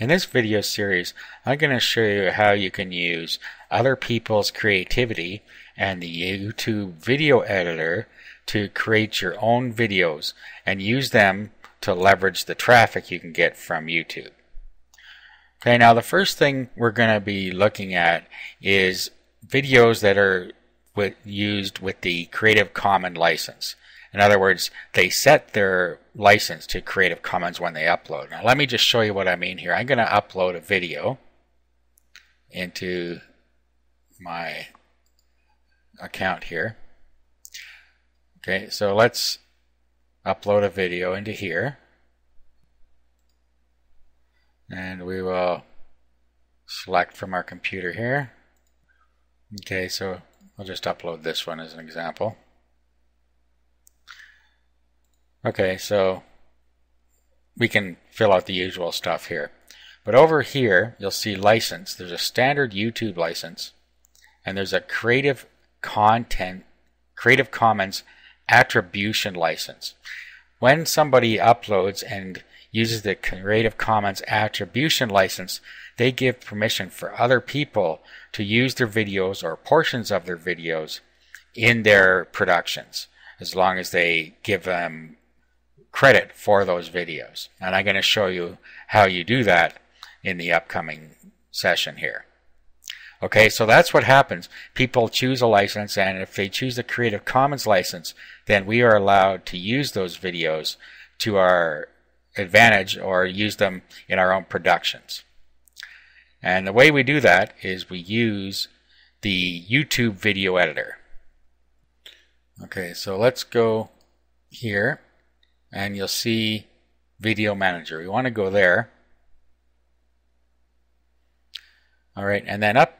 In this video series, I'm going to show you how you can use other people's creativity and the YouTube video editor to create your own videos and use them to leverage the traffic you can get from YouTube. Okay, now the first thing we're going to be looking at is videos that are used with the Creative Commons license. In other words, they set their license to Creative Commons when they upload. Now let me just show you what I mean here. I'm going to upload a video into my account here. Okay, so let's upload a video into here. And we will select from our computer here. Okay, so I'll just upload this one as an example. Okay, so we can fill out the usual stuff here. But over here, you'll see license. There's a standard YouTube license, and there's a Creative Commons attribution license. When somebody uploads and uses the Creative Commons attribution license, they give permission for other people to use their videos or portions of their videos in their productions, as long as they give them credit for those videos. And I'm going to show you how you do that in the upcoming session here. Okay, so that's what happens. People choose a license, and if they choose the Creative Commons license, then we are allowed to use those videos to our advantage or use them in our own productions. And the way we do that is we use the YouTube video editor. Okay, so let's go here, and you'll see Video Manager. We want to go there. All right, and then up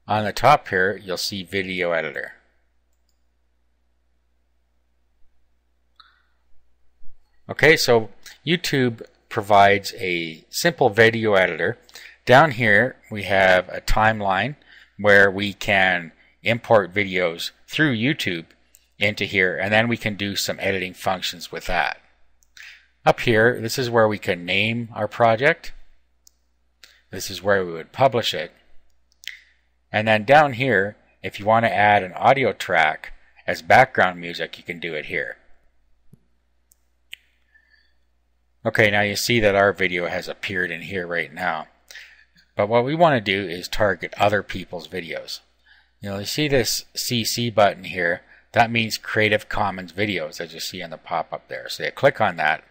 on the top here, you'll see Video Editor. Okay, so YouTube provides a simple video editor. Down here, we have a timeline where we can import videos through YouTube into here, and then we can do some editing functions with that. Up here, this is where we can name our project. This is where we would publish it. And then down here, if you want to add an audio track as background music, you can do it here. Okay, now you see that our video has appeared in here right now. But what we want to do is target other people's videos. You see this CC button here, that means Creative Commons videos, as you see in the pop-up there. So you click on that,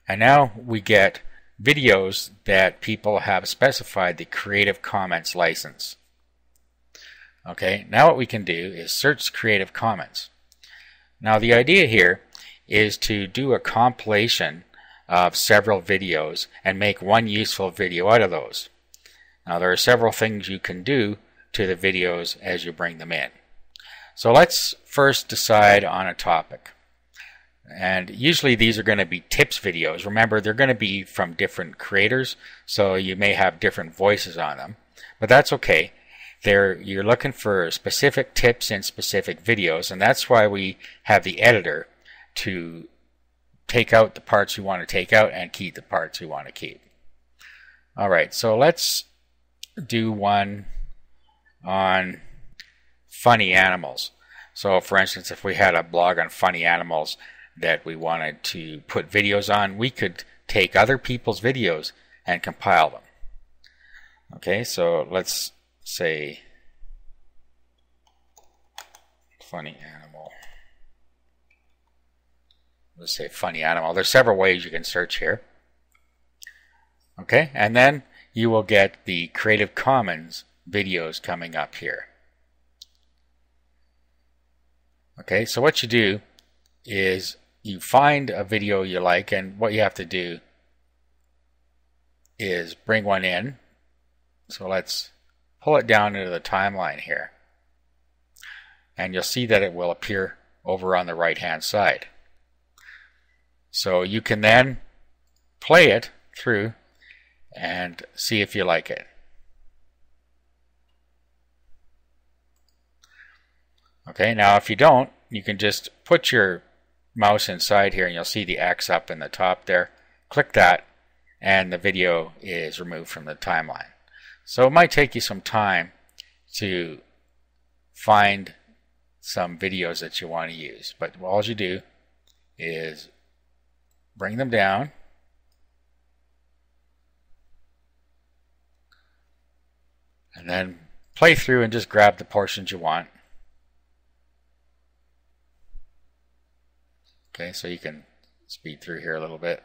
and now we get videos that people have specified the Creative Commons license. Okay, now what we can do is search Creative Commons. Now the idea here is to do a compilation of several videos and make one useful video out of those. Now there are several things you can do to the videos as you bring them in. So let's first decide on a topic. And usually these are going to be tips videos. Remember, they're going to be from different creators, so you may have different voices on them. But that's okay. You're looking for specific tips in specific videos, and that's why we have the editor to take out the parts we want to take out and keep the parts we want to keep. Alright, so let's do one on funny animals. So for instance, if we had a blog on funny animals that we wanted to put videos on, we could take other people's videos and compile them. Okay, so let's say funny animal. Let's say funny animal. There's several ways you can search here. Okay, and then you will get the Creative Commons videos coming up here. Okay, so what you do is you find a video you like, and what you have to do is bring one in. So let's pull it down into the timeline here, and you'll see that it will appear over on the right hand side. So you can then play it through and see if you like it. Okay, now if you don't, you can just put your mouse inside here and you'll see the X up in the top there. Click that, and the video is removed from the timeline. So it might take you some time to find some videos that you want to use, but all you do is bring them down, and then play through and just grab the portions you want. Okay, so you can speed through here a little bit.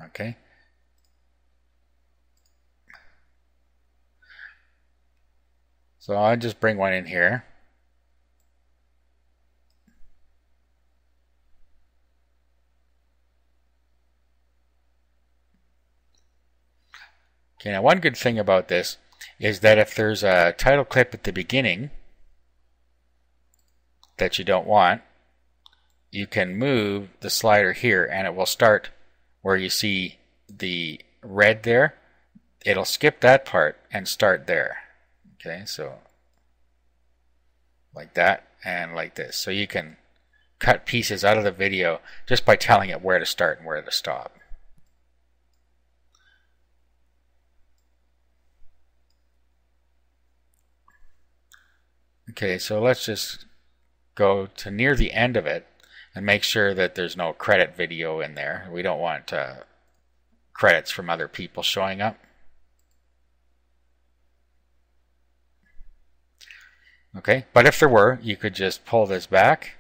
Okay. So I'll just bring one in here. Okay, now one good thing about this is that if there's a title clip at the beginning that you don't want, you can move the slider here and it will start where you see the red there. It'll skip that part and start there. Okay, so like that and like this. So you can cut pieces out of the video just by telling it where to start and where to stop. Okay, so let's just go to near the end of it and make sure that there's no credit video in there. We don't want credits from other people showing up. Okay, but if there were, you could just pull this back.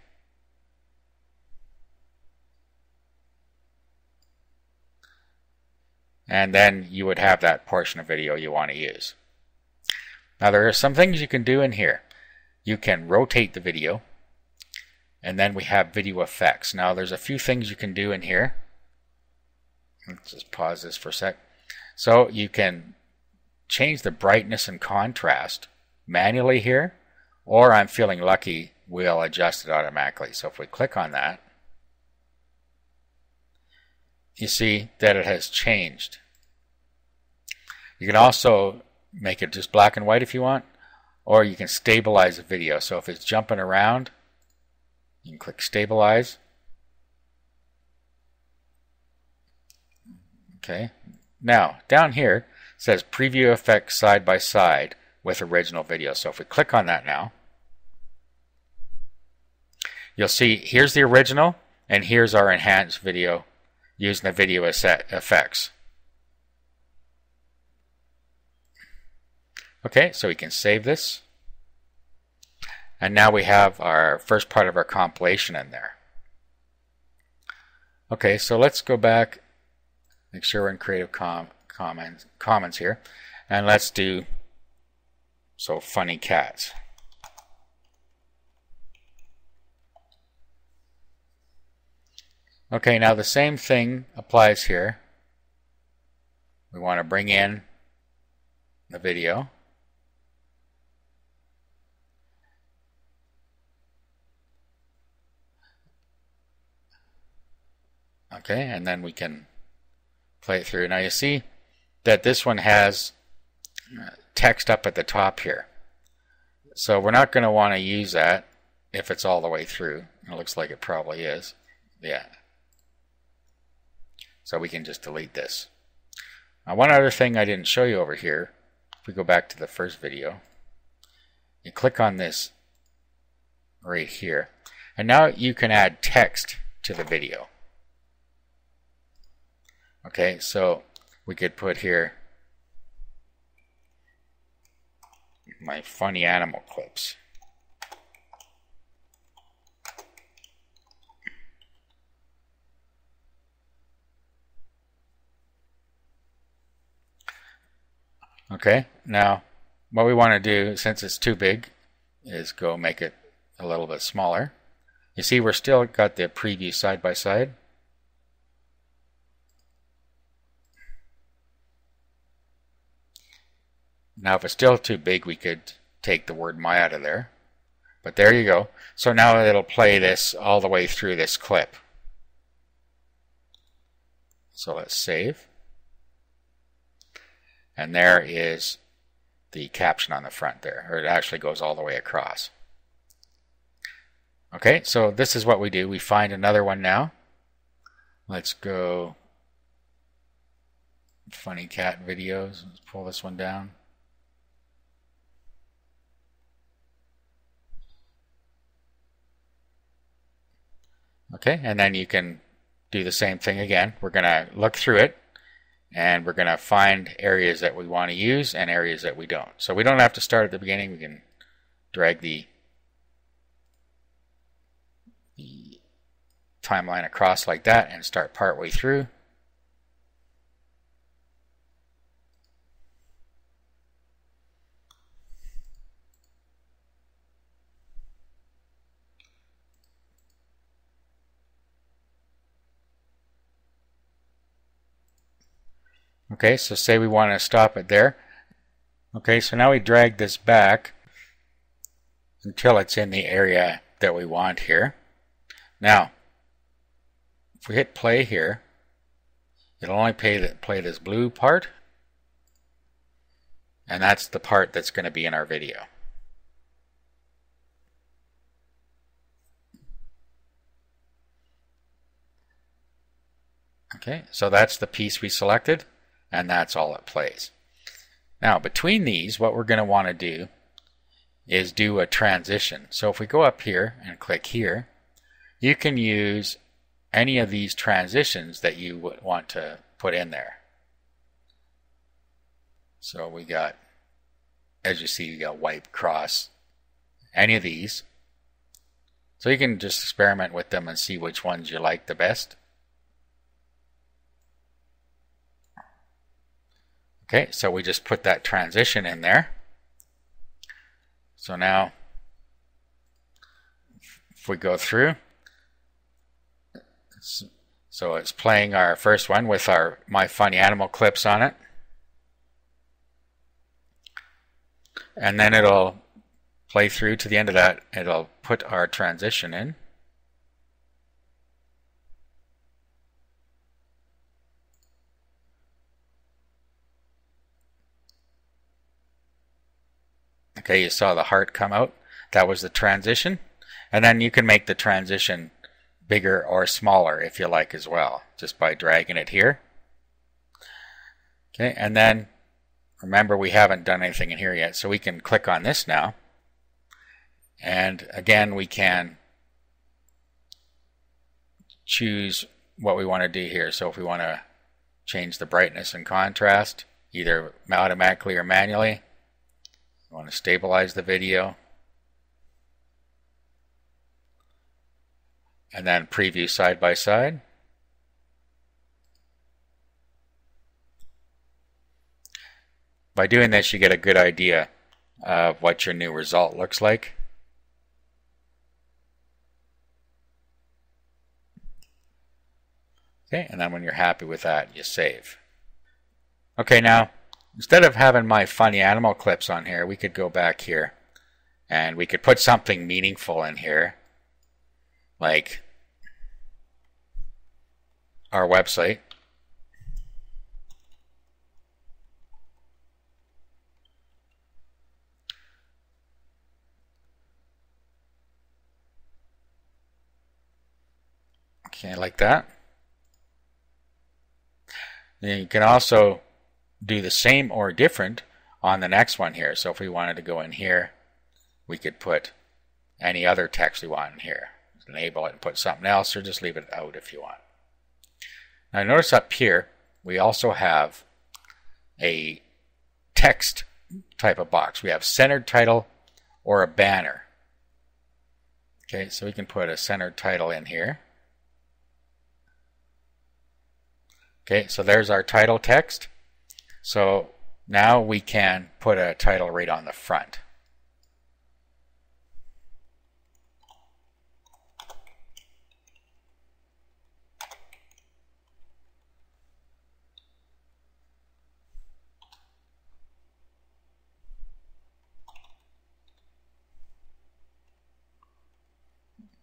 And then you would have that portion of video you want to use. Now there are some things you can do in here. You can rotate the video, and then we have video effects. Now there's a few things you can do in here. Let's just pause this for a sec. So you can change the brightness and contrast manually here, or I'm feeling lucky, we'll adjust it automatically. So if we click on that, you see that it has changed. You can also make it just black and white if you want, or you can stabilize the video. So if it's jumping around, you can click stabilize. Okay. Now down here it says preview effects side by side with original video. So if we click on that now, you'll see here's the original and here's our enhanced video using the video effects. Okay, so we can save this. And now we have our first part of our compilation in there. Okay, so let's go back, make sure we're in Creative Commons here, and let's do funny cats. Okay, now the same thing applies here. We want to bring in the video. Okay, and then we can play it through. Now you see that this one has text up at the top here. So we're not going to want to use that if it's all the way through. It looks like it probably is. Yeah. So we can just delete this. Now one other thing I didn't show you over here, if we go back to the first video, you click on this right here, and now you can add text to the video. Okay, so we could put here my funny animal clips. Okay, now what we want to do, since it's too big, is go make it a little bit smaller. You see we're still got the preview side by side. Now if it's still too big, we could take the word my out of there. But there you go. So now it'll play this all the way through this clip. So let's save. And there is the caption on the front there, or it actually goes all the way across. Okay, so this is what we do. We find another one now. Let's go funny cat videos. Let's pull this one down. Okay, and then you can do the same thing again. We're going to look through it, and we're going to find areas that we want to use and areas that we don't. So we don't have to start at the beginning. We can drag the timeline across like that and start partway through. Okay, so say we want to stop it there. Okay, so now we drag this back until it's in the area that we want here. Now, if we hit play here, it'll only play this blue part, and that's the part that's going to be in our video. Okay, so that's the piece we selected, and that's all it plays. Now, between these, what we're going to want to do is do a transition. So if we go up here and click here, you can use any of these transitions that you would want to put in there. So we got, as you see, you got wipe, cross, any of these. So you can just experiment with them and see which ones you like the best. Okay, so we just put that transition in there. So now, if we go through, so it's playing our first one with our My Funny Animal clips on it. And then it'll play through to the end of that. It'll put our transition in. Okay, you saw the heart come out. That was the transition. And then you can make the transition bigger or smaller if you like as well, just by dragging it here. Okay, and then remember we haven't done anything in here yet, so we can click on this now. And again, we can choose what we want to do here. So if we want to change the brightness and contrast, either automatically or manually. We want to stabilize the video. And then preview side by side. By doing this, you get a good idea of what your new result looks like. Okay, and then when you're happy with that, you save. Okay, now, instead of having My Funny Animal clips on here, we could go back here and we could put something meaningful in here, like our website. Okay, like that. Then you can also do the same or different on the next one here. So if we wanted to go in here, we could put any other text we want in here. Enable it and put something else, or just leave it out if you want. Now notice up here, we also have a text type of box. We have centered title or a banner. Okay, so we can put a centered title in here. Okay, so there's our title text. So now we can put a title right on the front.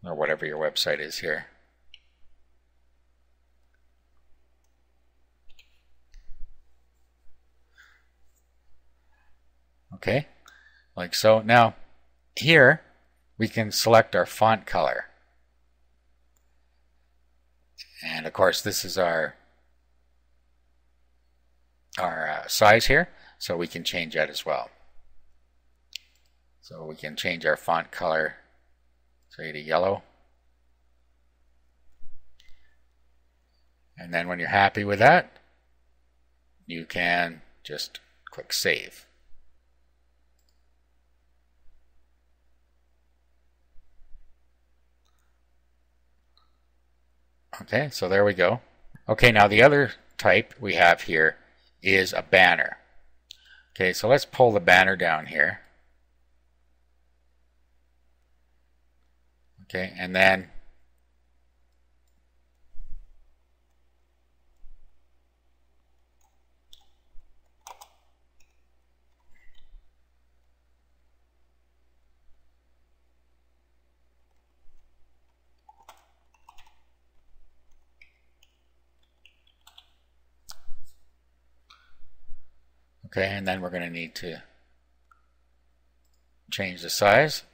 Or whatever your website is here. Okay, like so. Now here we can select our font color. And of course this is our size here, so we can change that as well. So we can change our font color, say to yellow. And then when you're happy with that, you can just click Save. Okay, so there we go. Okay, now the other type we have here is a banner. Okay, so let's pull the banner down here. Okay, and then we're going to need to change the size.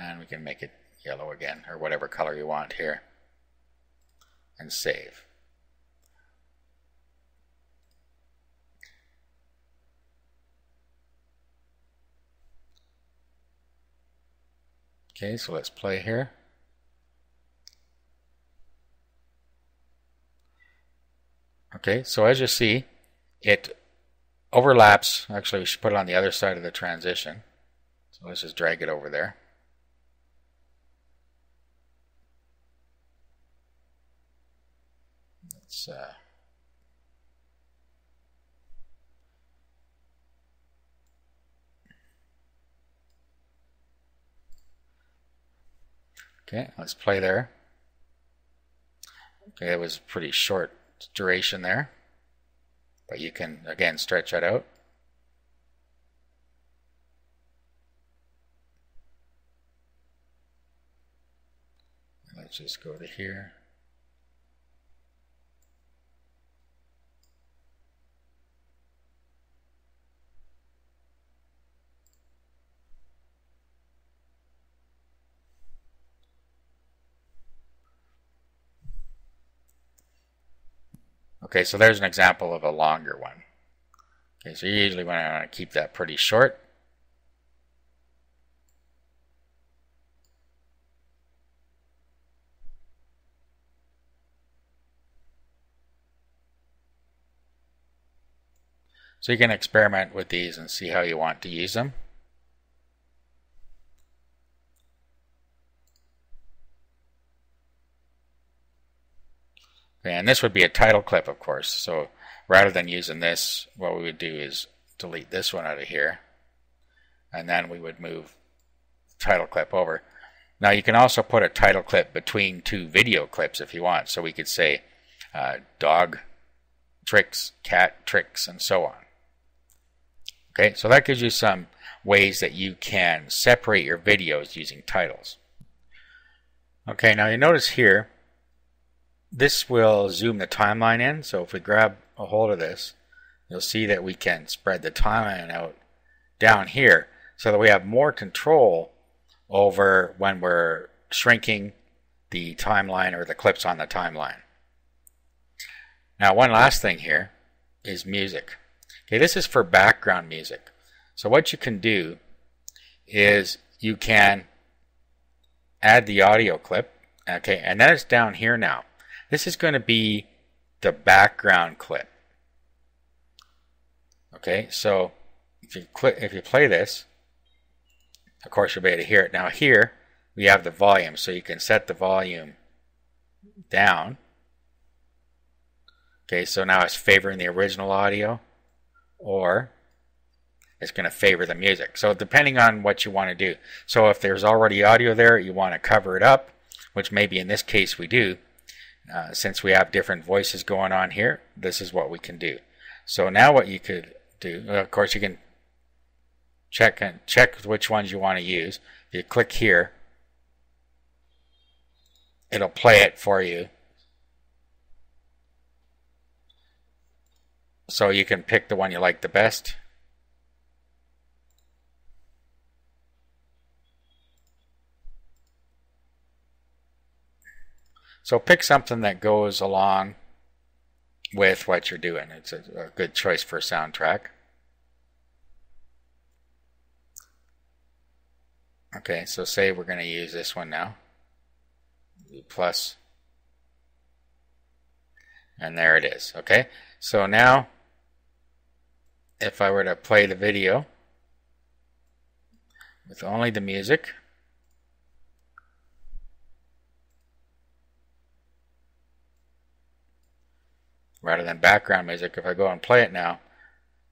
And we can make it yellow again, or whatever color you want here. And save. Okay, so let's play here. Okay, so as you see, it overlaps. Actually, we should put it on the other side of the transition. So let's just drag it over there. Let's okay, let's play there. Okay, it was pretty short duration there, but you can again stretch that out. Let's just go to here. Okay, so there's an example of a longer one. Okay, so you usually want to keep that pretty short. So you can experiment with these and see how you want to use them. And this would be a title clip, of course. So rather than using this, what we would do is delete this one out of here. And then we would move the title clip over. Now you can also put a title clip between two video clips if you want. So we could say dog tricks, cat tricks, and so on. Okay, so that gives you some ways that you can separate your videos using titles. Okay, now you notice here, this will zoom the timeline in. So if we grab a hold of this, you'll see that we can spread the timeline out down here so that we have more control over when we're shrinking the timeline or the clips on the timeline. Now one last thing here is music. Okay, this is for background music. So what you can do is you can add the audio clip. Okay, and that is down here now. This is going to be the background clip. Okay, so if you play this, of course you'll be able to hear it. Now here we have the volume, so you can set the volume down. Okay, so now it's favoring the original audio, or it's going to favor the music. So depending on what you want to do. So if there's already audio there, you want to cover it up, which maybe in this case we do. Since we have different voices going on here, this is what we can do. So now what you could do, of course you can check which ones you want to use. If you click here, it'll play it for you. So you can pick the one you like the best. So pick something that goes along with what you're doing. It's a good choice for a soundtrack. Okay, so say we're going to use this one now. Plus. And there it is. Okay, so now if I were to play the video with only the music, rather than background music, if I go and play it now,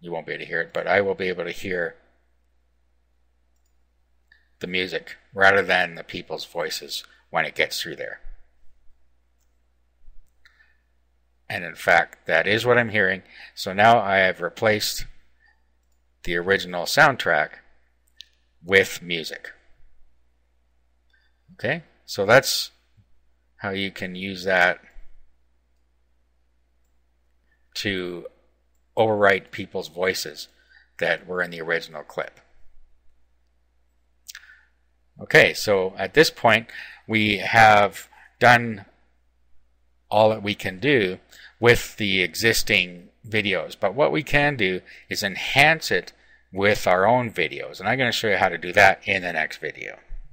you won't be able to hear it, but I will be able to hear the music rather than the people's voices when it gets through there. And in fact, that is what I'm hearing. So now I have replaced the original soundtrack with music. Okay, so that's how you can use that to overwrite people's voices that were in the original clip. Okay, so at this point we have done all that we can do with the existing videos, but what we can do is enhance it with our own videos, and I'm going to show you how to do that in the next video.